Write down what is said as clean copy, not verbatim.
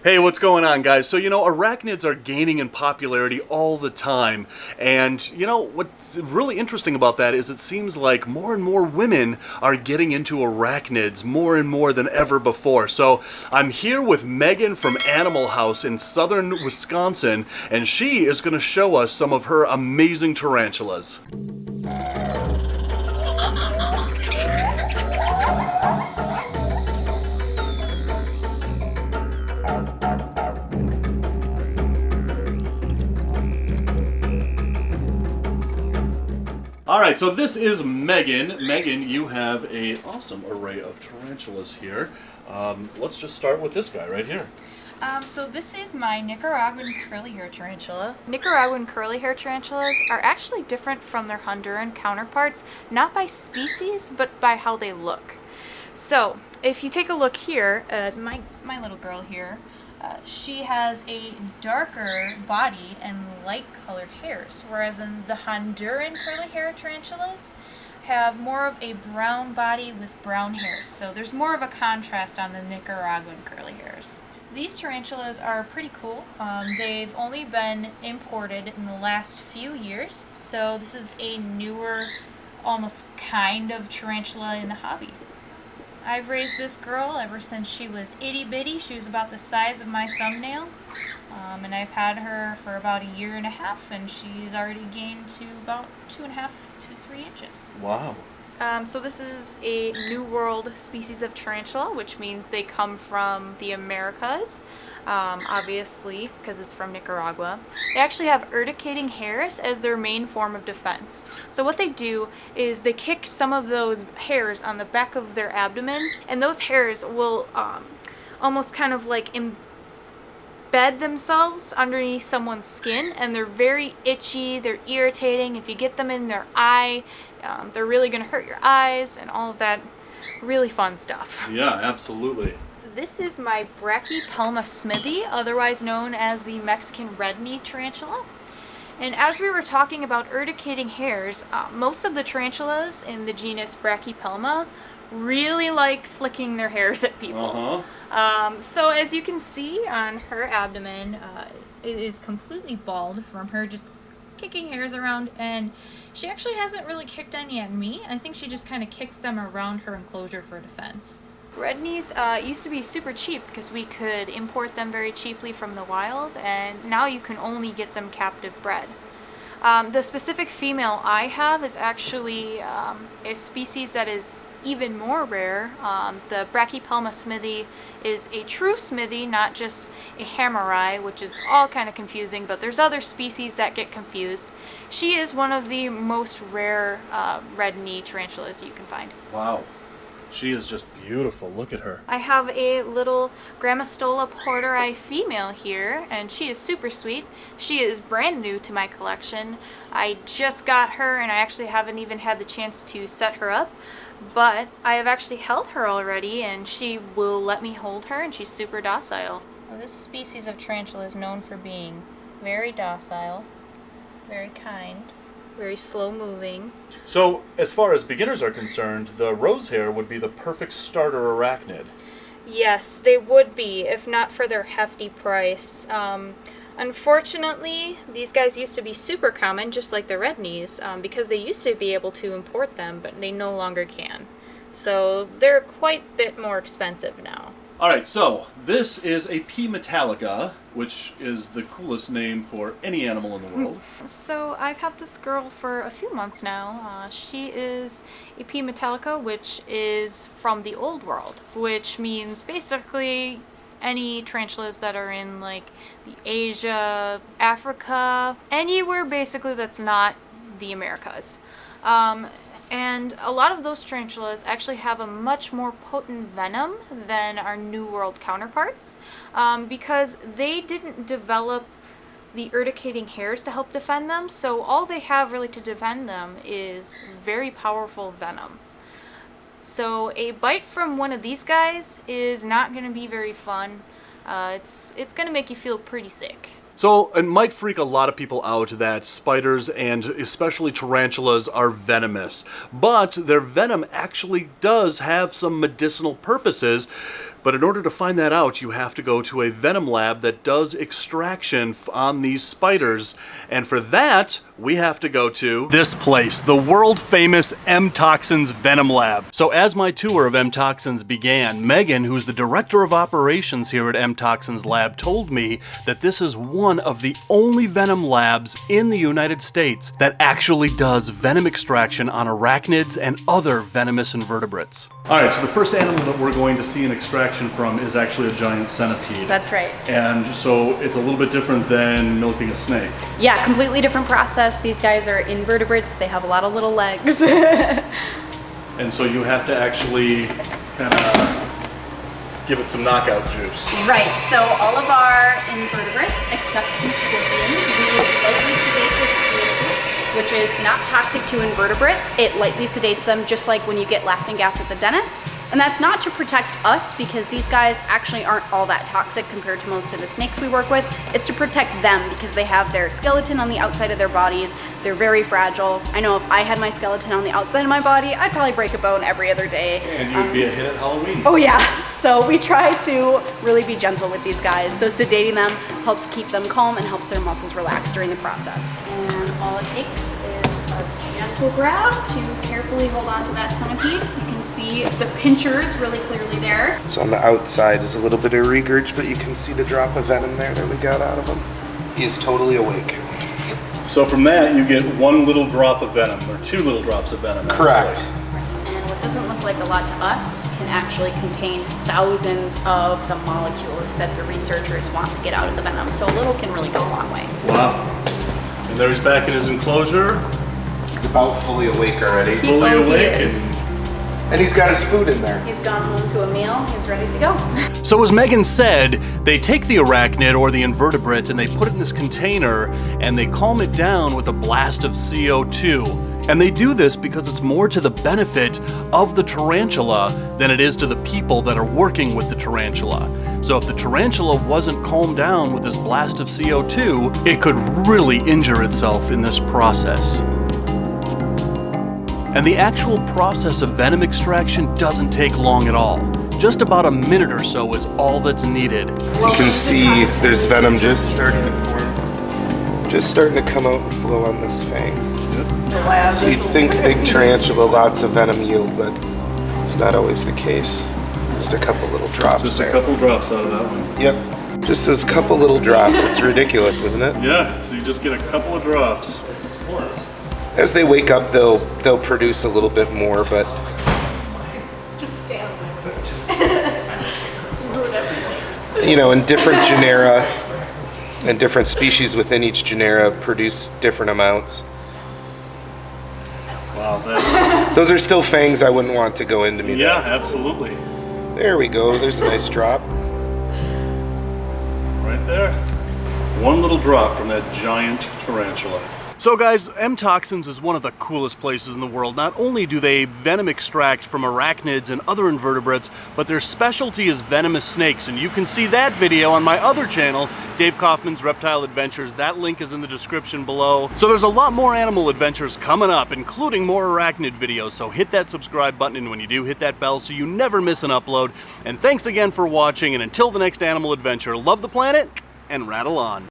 Hey, what's going on, guys? So, arachnids are gaining in popularity all the time. And, what's really interesting about that is it seems like more and more women are getting into arachnids more and more than ever before. So, I'm here with Megan from Animal House in southern Wisconsin, and she is going to show us some of her amazing tarantulas. All right, so this is Megan. Megan, you have an awesome array of tarantulas here. Let's just start with this guy right here. So this is my Nicaraguan curly hair tarantula. Nicaraguan curly hair tarantulas are actually different from their Honduran counterparts, not by species, but by how they look. So if you take a look here at my little girl here, she has a darker body and light colored hairs, whereas in the Honduran curly hair tarantulas have more of a brown body with brown hairs. So there's more of a contrast on the Nicaraguan curly hairs. These tarantulas are pretty cool. They've only been imported in the last few years, so this is a newer, almost kind of tarantula in the hobby. I've raised this girl ever since she was itty bitty. She was about the size of my thumbnail, and I've had her for about a year and a half, and she's already gained to about 2.5 to 3 inches. Wow. So this is a New World species of tarantula, which means they come from the Americas, obviously, because it's from Nicaragua. They actually have urticating hairs as their main form of defense. So what they do is they kick some of those hairs on the back of their abdomen, and those hairs will almost kind of like embed themselves underneath someone's skin, and they're very itchy, they're irritating. If you get them in their eye, they're really going to hurt your eyes and all of that really fun stuff. Yeah, absolutely. This is my Brachypelma smithi, otherwise known as the Mexican red knee tarantula. And as we were talking about urticating hairs, most of the tarantulas in the genus Brachypelma really like flicking their hairs at people. So as you can see on her abdomen, it is completely bald from her just kicking hairs around, and she actually hasn't really kicked any at me. I think she just kind of kicks them around her enclosure for defense. Red knees used to be super cheap because we could import them very cheaply from the wild, and now you can only get them captive bred. The specific female I have is actually a species that is even more rare. The Brachypelma smithi is a true smithi, not just a hammerai, which is all kind of confusing, but there's other species that get confused. She is one of the most rare red knee tarantulas you can find. Wow. She is just beautiful. Look at her. I have a little Grammostola porteri female here, and she is super sweet. She is brand new to my collection. I just got her, and I actually haven't even had the chance to set her up, but I have actually held her already, and she will let me hold her, and she's super docile. Well, this species of tarantula is known for being very docile, very kind, very slow moving. So, as far as beginners are concerned, the rose hair would be the perfect starter arachnid. Yes, they would be, if not for their hefty price. Unfortunately, these guys used to be super common, just like the red knees, because they used to be able to import them, but they no longer can. So they're quite a bit more expensive now. Alright, so this is a P. metallica, which is the coolest name for any animal in the world. So I've had this girl for a few months now. She is a P. metallica, which is from the Old World, which means basically any tarantulas that are in like the Asia, Africa, anywhere basically that's not the Americas. And a lot of those tarantulas actually have a much more potent venom than our New World counterparts, because they didn't develop the urticating hairs to help defend them, so all they have really to defend them is very powerful venom. So a bite from one of these guys is not going to be very fun. It's going to make you feel pretty sick. So it might freak a lot of people out that spiders and especially tarantulas are venomous, but their venom actually does have some medicinal purposes. But in order to find that out, you have to go to a venom lab that does extraction on these spiders. And for that, we have to go to this place, the world-famous M-Toxins Venom Lab. So as my tour of M-Toxins began, Megan, who's the director of operations here at M-Toxins Lab, told me that this is one of the only venom labs in the United States that actually does venom extraction on arachnids and other venomous invertebrates. All right, so the first animal that we're going to see an extraction from is actually a giant centipede. That's right. And so it's a little bit different than milking a snake. Yeah, completely different process. These guys are invertebrates. They have a lot of little legs. And so you have to actually kind of give it some knockout juice. Right, so all of our invertebrates, except the scorpions, we would lightly sedate with CO2, which is not toxic to invertebrates. It lightly sedates them just like when you get laughing gas at the dentist. And that's not to protect us, because these guys actually aren't all that toxic compared to most of the snakes we work with. It's to protect them because they have their skeleton on the outside of their bodies. They're very fragile. I know if I had my skeleton on the outside of my body, I'd probably break a bone every other day. And you'd be a hit at Halloween. Oh yeah, so we try to really be gentle with these guys. So sedating them helps keep them calm and helps their muscles relax during the process. And all it takes is a gentle grab to carefully hold on to that centipede. You can see the pinchers really clearly there. So on the outside is a little bit of regurg, but you can see the drop of venom there that we got out of him. He is totally awake. So from that, you get one little drop of venom, or two little drops of venom. Correct. And what doesn't look like a lot to us can actually contain thousands of the molecules that the researchers want to get out of the venom. So a little can really go a long way. Wow. And there he's back in his enclosure. He's about fully awake already. Fully awake. And he's got his food in there. He's gone home to a meal. He's ready to go. So as Megan said, they take the arachnid or the invertebrate and they put it in this container and they calm it down with a blast of CO2. And they do this because it's more to the benefit of the tarantula than it is to the people that are working with the tarantula. So if the tarantula wasn't calmed down with this blast of CO2, it could really injure itself in this process. And the actual process of venom extraction doesn't take long at all. Just about a minute or so is all that's needed. You can see there's venom just starting to form. Just starting to come out and flow on this fang. So you'd think big tarantula, lots of venom yield, but it's not always the case. Just a couple little drops. Just a couple drops out of that one. Yep. Just those couple little drops. It's ridiculous, isn't it? Yeah, so you just get a couple of drops. As they wake up, they'll produce a little bit more, but Just stay on you know, in different genera and different species within each genera produce different amounts. Wow, that Those are still fangs I wouldn't want to go into me. yeah, absolutely. There we go. There's a nice drop. Right there. One little drop from that giant tarantula. So guys, M-Toxins is one of the coolest places in the world. Not only do they venom extract from arachnids and other invertebrates, but their specialty is venomous snakes. And you can see that video on my other channel, Dāv Kaufman's Reptile Adventures. That link is in the description below. So there's a lot more animal adventures coming up, including more arachnid videos. So hit that subscribe button, and when you do, hit that bell so you never miss an upload. And thanks again for watching, and until the next animal adventure, love the planet and rattle on.